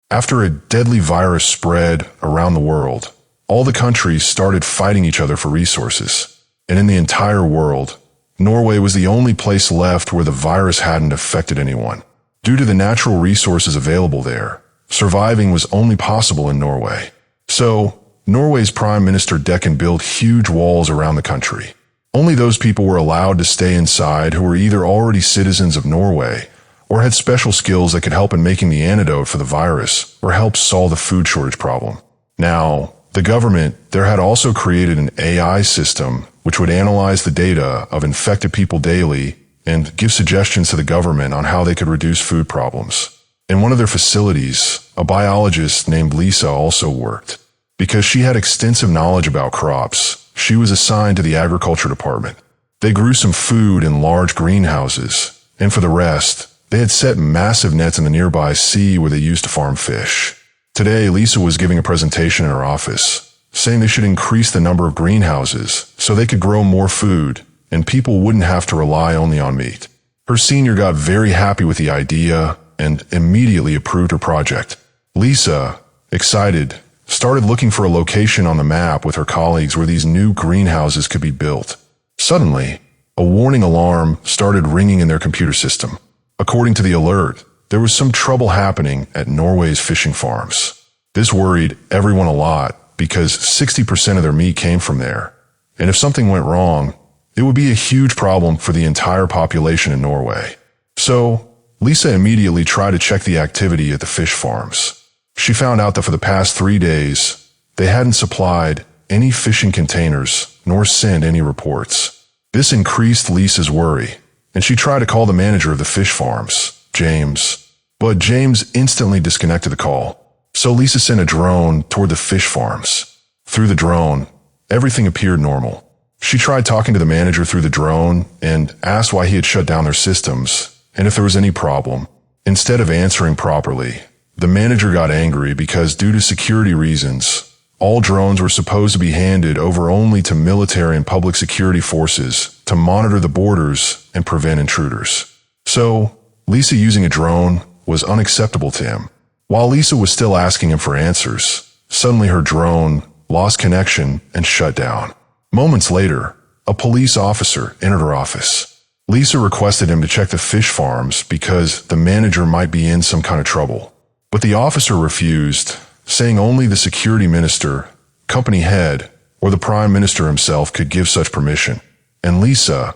After a deadly virus spread around the world, all the countries started fighting each other for resources. And in the entire world, Norway was the only place left where the virus hadn't affected anyone. Due to the natural resources available there, surviving was only possible in Norway. So, Norway's Prime Minister Dekken built huge walls around the country. Only those people were allowed to stay inside who were either already citizens of Norway or had special skills that could help in making the antidote for the virus or help solve the food shortage problem. Now, the government there had also created an AI system which would analyze the data of infected people daily and give suggestions to the government on how they could reduce food problems. In one of their facilities, a biologist named Lisa also worked. Because she had extensive knowledge about crops, she was assigned to the agriculture department. They grew some food in large greenhouses, and for the rest, they had set massive nets in the nearby sea where they used to farm fish. Today, Lisa was giving a presentation in her office, saying they should increase the number of greenhouses so they could grow more food and people wouldn't have to rely only on meat. Her senior got very happy with the idea and immediately approved her project. Lisa, excited, started looking for a location on the map with her colleagues where these new greenhouses could be built. Suddenly, a warning alarm started ringing in their computer system. According to the alert, there was some trouble happening at Norway's fishing farms. This worried everyone a lot because 60% of their meat came from there. And if something went wrong, it would be a huge problem for the entire population in Norway. So, Lisa immediately tried to check the activity at the fish farms. She found out that for the past 3 days, they hadn't supplied any fishing containers nor sent any reports. This increased Lisa's worry, and she tried to call the manager of the fish farms, James. But James instantly disconnected the call. So Lisa sent a drone toward the fish farms. Through the drone, everything appeared normal. She tried talking to the manager through the drone and asked why he had shut down their systems and if there was any problem. Instead of answering properly, the manager got angry because due to security reasons, all drones were supposed to be handed over only to military and public security forces to monitor the borders and prevent intruders. So, Lisa using a drone was unacceptable to him. While Lisa was still asking him for answers, suddenly her drone lost connection and shut down. Moments later, a police officer entered her office. Lisa requested him to check the fish farms because the manager might be in some kind of trouble. But the officer refused, saying only the security minister, company head, or the prime minister himself could give such permission. And Lisa,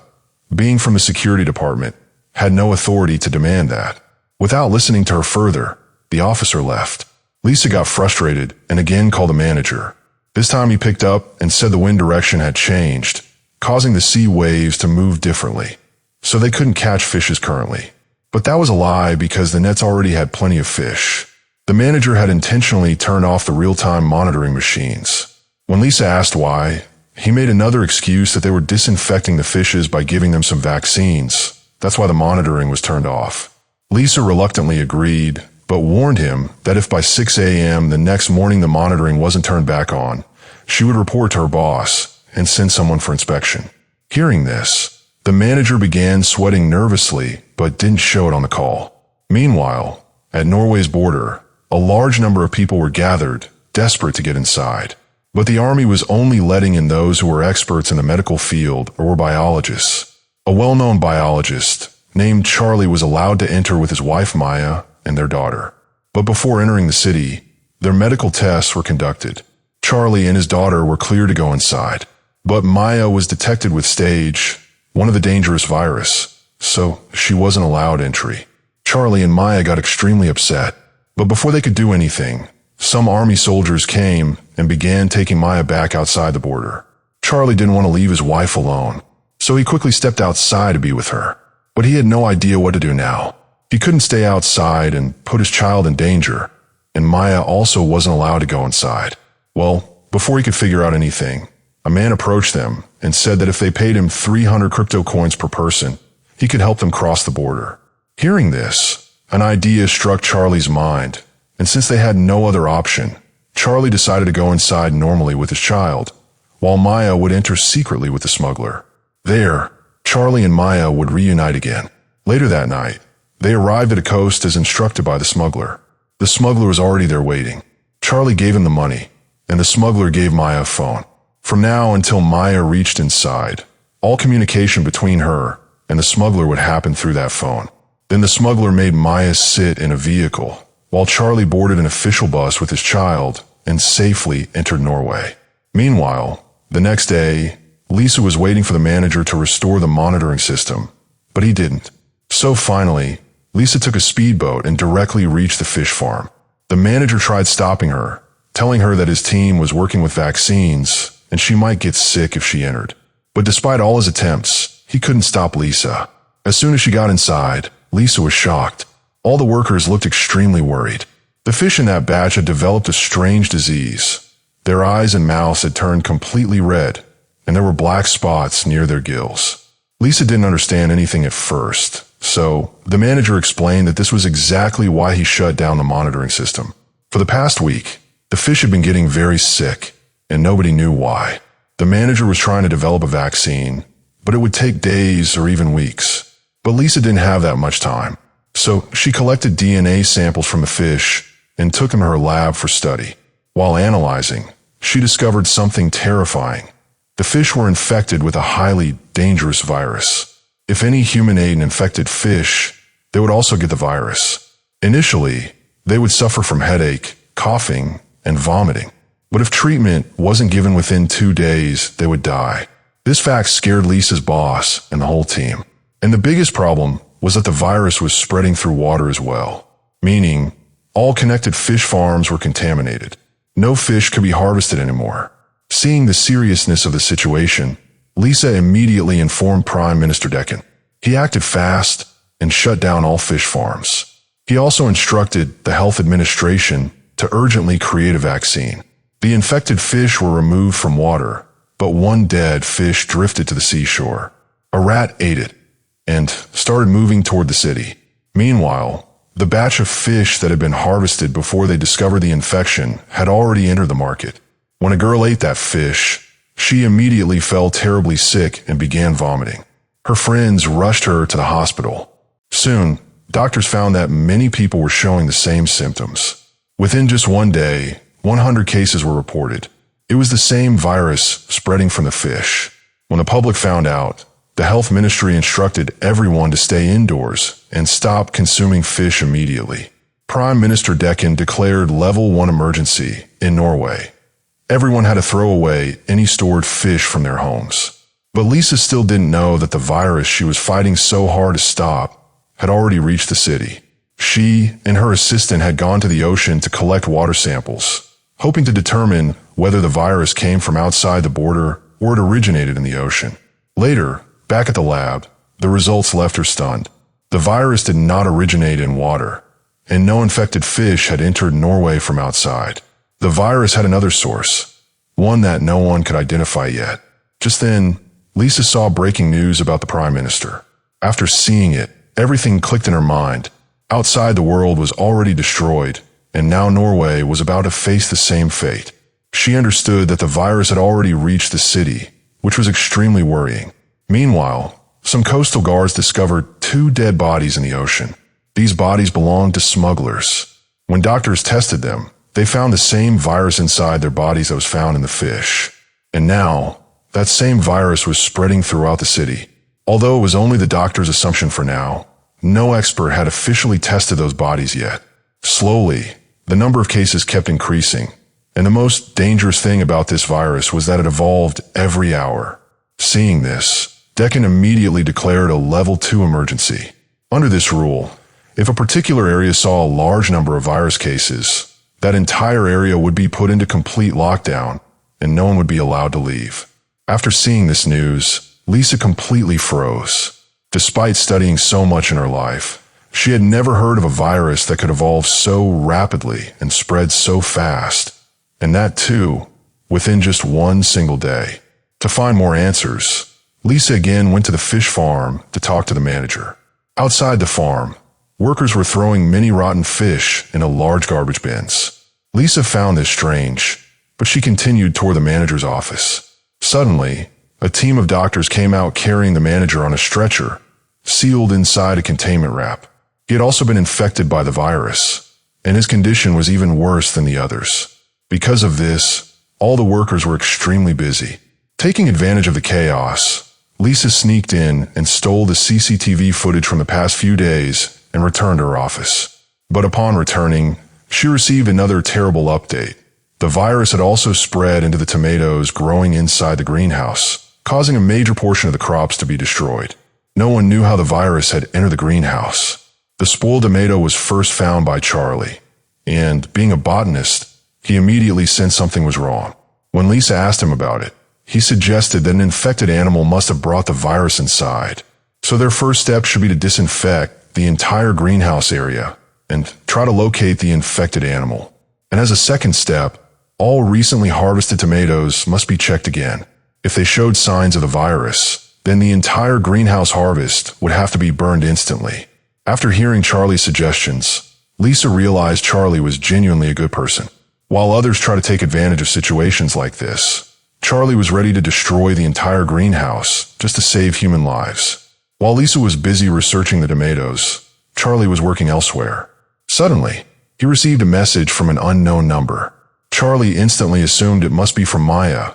being from the security department, had no authority to demand that. Without listening to her further, the officer left. Lisa got frustrated and again called the manager. This time he picked up and said the wind direction had changed, causing the sea waves to move differently, so they couldn't catch fishes currently. But that was a lie because the nets already had plenty of fish. The manager had intentionally turned off the real-time monitoring machines. When Lisa asked why, he made another excuse that they were disinfecting the fishes by giving them some vaccines. That's why the monitoring was turned off. Lisa reluctantly agreed, but warned him that if by 6 a.m. the next morning the monitoring wasn't turned back on, she would report to her boss and send someone for inspection. Hearing this, the manager began sweating nervously but didn't show it on the call. Meanwhile, at Norway's border, a large number of people were gathered, desperate to get inside. But the army was only letting in those who were experts in the medical field or were biologists. A well-known biologist named Charlie was allowed to enter with his wife Maya and their daughter. But before entering the city, their medical tests were conducted. Charlie and his daughter were cleared to go inside. But Maya was detected with stage, one of the dangerous virus, so she wasn't allowed entry. Charlie and Maya got extremely upset. But before they could do anything, some army soldiers came and began taking Maya back outside the border. Charlie didn't want to leave his wife alone, so he quickly stepped outside to be with her. But he had no idea what to do now. He couldn't stay outside and put his child in danger, and Maya also wasn't allowed to go inside. Well, before he could figure out anything, a man approached them and said that if they paid him 300 crypto coins per person, he could help them cross the border. Hearing this, an idea struck Charlie's mind, and since they had no other option, Charlie decided to go inside normally with his child, while Maya would enter secretly with the smuggler. There, Charlie and Maya would reunite again. Later that night, they arrived at a coast as instructed by the smuggler. The smuggler was already there waiting. Charlie gave him the money, and the smuggler gave Maya a phone. From now until Maya reached inside, all communication between her and the smuggler would happen through that phone. Then the smuggler made Maya sit in a vehicle, while Charlie boarded an official bus with his child and safely entered Norway. Meanwhile, the next day, Lisa was waiting for the manager to restore the monitoring system, but he didn't. So finally, Lisa took a speedboat and directly reached the fish farm. The manager tried stopping her, telling her that his team was working with vaccines and she might get sick if she entered. But despite all his attempts, he couldn't stop Lisa. As soon as she got inside, Lisa was shocked. All the workers looked extremely worried. The fish in that batch had developed a strange disease. Their eyes and mouths had turned completely red, and there were black spots near their gills. Lisa didn't understand anything at first, so the manager explained that this was exactly why he shut down the monitoring system. For the past week, the fish had been getting very sick, and nobody knew why. The manager was trying to develop a vaccine, but it would take days or even weeks. But Lisa didn't have that much time, so she collected DNA samples from the fish and took them to her lab for study. While analyzing, she discovered something terrifying. The fish were infected with a highly dangerous virus. If any human ate an infected fish, they would also get the virus. Initially, they would suffer from headache, coughing, and vomiting. But if treatment wasn't given within 2 days, they would die. This fact scared Lisa's boss and the whole team. And the biggest problem was that the virus was spreading through water as well, meaning all connected fish farms were contaminated. No fish could be harvested anymore. Seeing the seriousness of the situation, Lisa immediately informed Prime Minister Decken. He acted fast and shut down all fish farms. He also instructed the Health Administration to urgently create a vaccine. The infected fish were removed from water, but one dead fish drifted to the seashore. A rat ate it and started moving toward the city. Meanwhile, the batch of fish that had been harvested before they discovered the infection had already entered the market. When a girl ate that fish, she immediately fell terribly sick and began vomiting. Her friends rushed her to the hospital. Soon, doctors found that many people were showing the same symptoms. Within just one day, 100 cases were reported. It was the same virus spreading from the fish. When the public found out, the health ministry instructed everyone to stay indoors and stop consuming fish immediately. Prime Minister Decken declared Level 1 emergency in Norway. Everyone had to throw away any stored fish from their homes. But Lisa still didn't know that the virus she was fighting so hard to stop had already reached the city. She and her assistant had gone to the ocean to collect water samples, hoping to determine whether the virus came from outside the border or it originated in the ocean. Later, back at the lab, the results left her stunned. The virus did not originate in water, and no infected fish had entered Norway from outside. The virus had another source, one that no one could identify yet. Just then, Lisa saw breaking news about the Prime Minister. After seeing it, everything clicked in her mind. Outside, the world was already destroyed, and now Norway was about to face the same fate. She understood that the virus had already reached the city, which was extremely worrying. Meanwhile, some coastal guards discovered 2 dead bodies in the ocean. These bodies belonged to smugglers. When doctors tested them, they found the same virus inside their bodies that was found in the fish. And now, that same virus was spreading throughout the city. Although it was only the doctor's assumption for now, no expert had officially tested those bodies yet. Slowly, the number of cases kept increasing, and the most dangerous thing about this virus was that it evolved every hour. Seeing this, Decken immediately declared a Level 2 emergency. Under this rule, if a particular area saw a large number of virus cases, that entire area would be put into complete lockdown, and no one would be allowed to leave. After seeing this news, Lisa completely froze. Despite studying so much in her life, she had never heard of a virus that could evolve so rapidly and spread so fast, and that too, within just one single day. To find more answers, Lisa again went to the fish farm to talk to the manager. Outside the farm, workers were throwing many rotten fish into large garbage bins. Lisa found this strange, but she continued toward the manager's office. Suddenly, a team of doctors came out carrying the manager on a stretcher, sealed inside a containment wrap. He had also been infected by the virus, and his condition was even worse than the others. Because of this, all the workers were extremely busy. Taking advantage of the chaos, Lisa sneaked in and stole the CCTV footage from the past few days and returned to her office. But upon returning, she received another terrible update. The virus had also spread into the tomatoes growing inside the greenhouse, causing a major portion of the crops to be destroyed. No one knew how the virus had entered the greenhouse. The spoiled tomato was first found by Charlie, and being a botanist, he immediately sensed something was wrong. When Lisa asked him about it, he suggested that an infected animal must have brought the virus inside. So their first step should be to disinfect the entire greenhouse area and try to locate the infected animal. And as a second step, all recently harvested tomatoes must be checked again. If they showed signs of the virus, then the entire greenhouse harvest would have to be burned instantly. After hearing Charlie's suggestions, Lisa realized Charlie was genuinely a good person. While others try to take advantage of situations like this, Charlie was ready to destroy the entire greenhouse just to save human lives. While Lisa was busy researching the tomatoes, Charlie was working elsewhere. Suddenly, he received a message from an unknown number. Charlie instantly assumed it must be from Maya,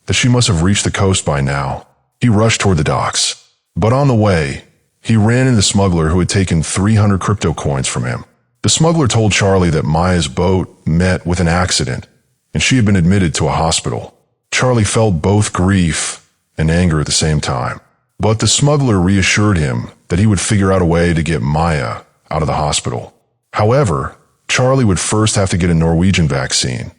that she must have reached the coast by now. He rushed toward the docks. But on the way, he ran into the smuggler who had taken 300 crypto coins from him. The smuggler told Charlie that Maya's boat met with an accident, and she had been admitted to a hospital. Charlie felt both grief and anger at the same time. But the smuggler reassured him that he would figure out a way to get Maya out of the hospital. However, Charlie would first have to get a Norwegian vaccine,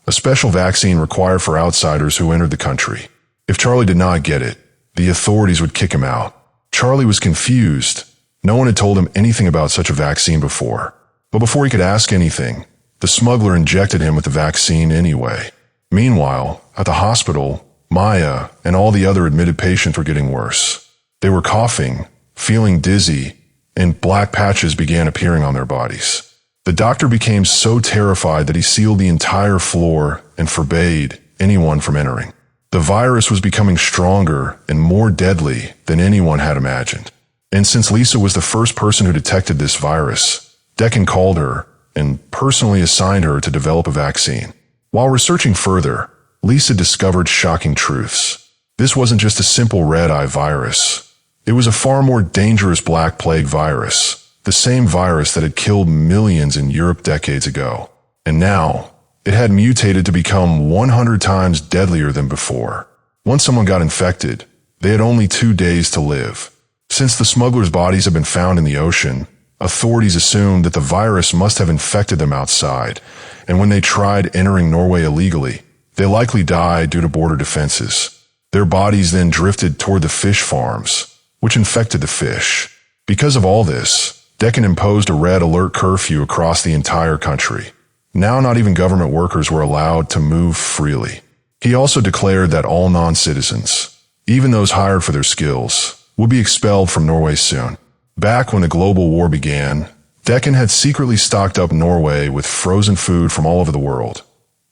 a special vaccine required for outsiders who entered the country. If Charlie did not get it, the authorities would kick him out. Charlie was confused. No one had told him anything about such a vaccine before. But before he could ask anything, the smuggler injected him with the vaccine anyway. Meanwhile, at the hospital, Maya and all the other admitted patients were getting worse. They were coughing, feeling dizzy, and black patches began appearing on their bodies. The doctor became so terrified that he sealed the entire floor and forbade anyone from entering. The virus was becoming stronger and more deadly than anyone had imagined. And since Lisa was the first person who detected this virus, Deccan called her and personally assigned her to develop a vaccine. While researching further, Lisa discovered shocking truths. This wasn't just a simple red-eye virus. It was a far more dangerous Black Plague virus, the same virus that had killed millions in Europe decades ago. And now, it had mutated to become 100 times deadlier than before. Once someone got infected, they had only 2 days to live. Since the smugglers' bodies had been found in the ocean, authorities assumed that the virus must have infected them outside, and when they tried entering Norway illegally, they likely died due to border defenses. Their bodies then drifted toward the fish farms, which infected the fish. Because of all this, Deccan imposed a red alert curfew across the entire country. Now not even government workers were allowed to move freely. He also declared that all non-citizens, even those hired for their skills, would be expelled from Norway soon. Back when the global war began, Deccan had secretly stocked up Norway with frozen food from all over the world.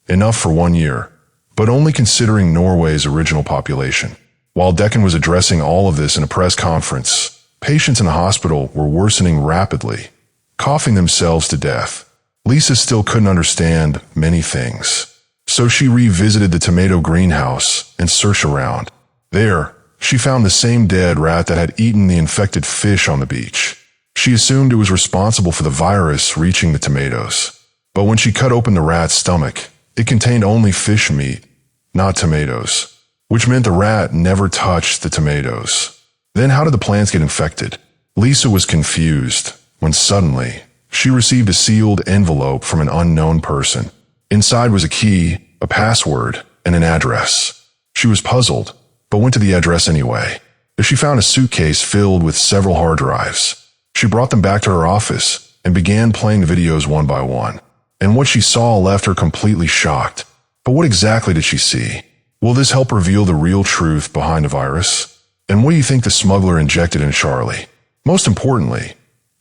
Enough for 1 year, but only considering Norway's original population. While Deccan was addressing all of this in a press conference, patients in the hospital were worsening rapidly, coughing themselves to death. Lisa still couldn't understand many things, so she revisited the tomato greenhouse and searched around. There, she found the same dead rat that had eaten the infected fish on the beach. She assumed it was responsible for the virus reaching the tomatoes. But when she cut open the rat's stomach, it contained only fish meat, not tomatoes, which meant the rat never touched the tomatoes. Then how did the plants get infected? Lisa was confused when suddenly she received a sealed envelope from an unknown person. Inside was a key, a password, and an address. She was puzzled, but went to the address anyway. She found a suitcase filled with several hard drives. She brought them back to her office and began playing the videos one by one. And what she saw left her completely shocked. But what exactly did she see? Will this help reveal the real truth behind the virus? And what do you think the smuggler injected in Charlie? Most importantly,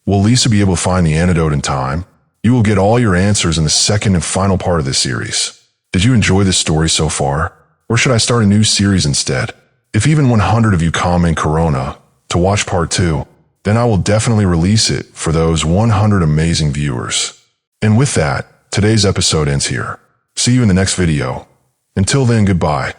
will Lisa be able to find the antidote in time? You will get all your answers in the second and final part of this series. Did you enjoy this story so far? Or should I start a new series instead? If even 100 of you comment Corona to watch part 2, then I will definitely release it for those 100 amazing viewers. And with that, today's episode ends here. See you in the next video. Until then, goodbye.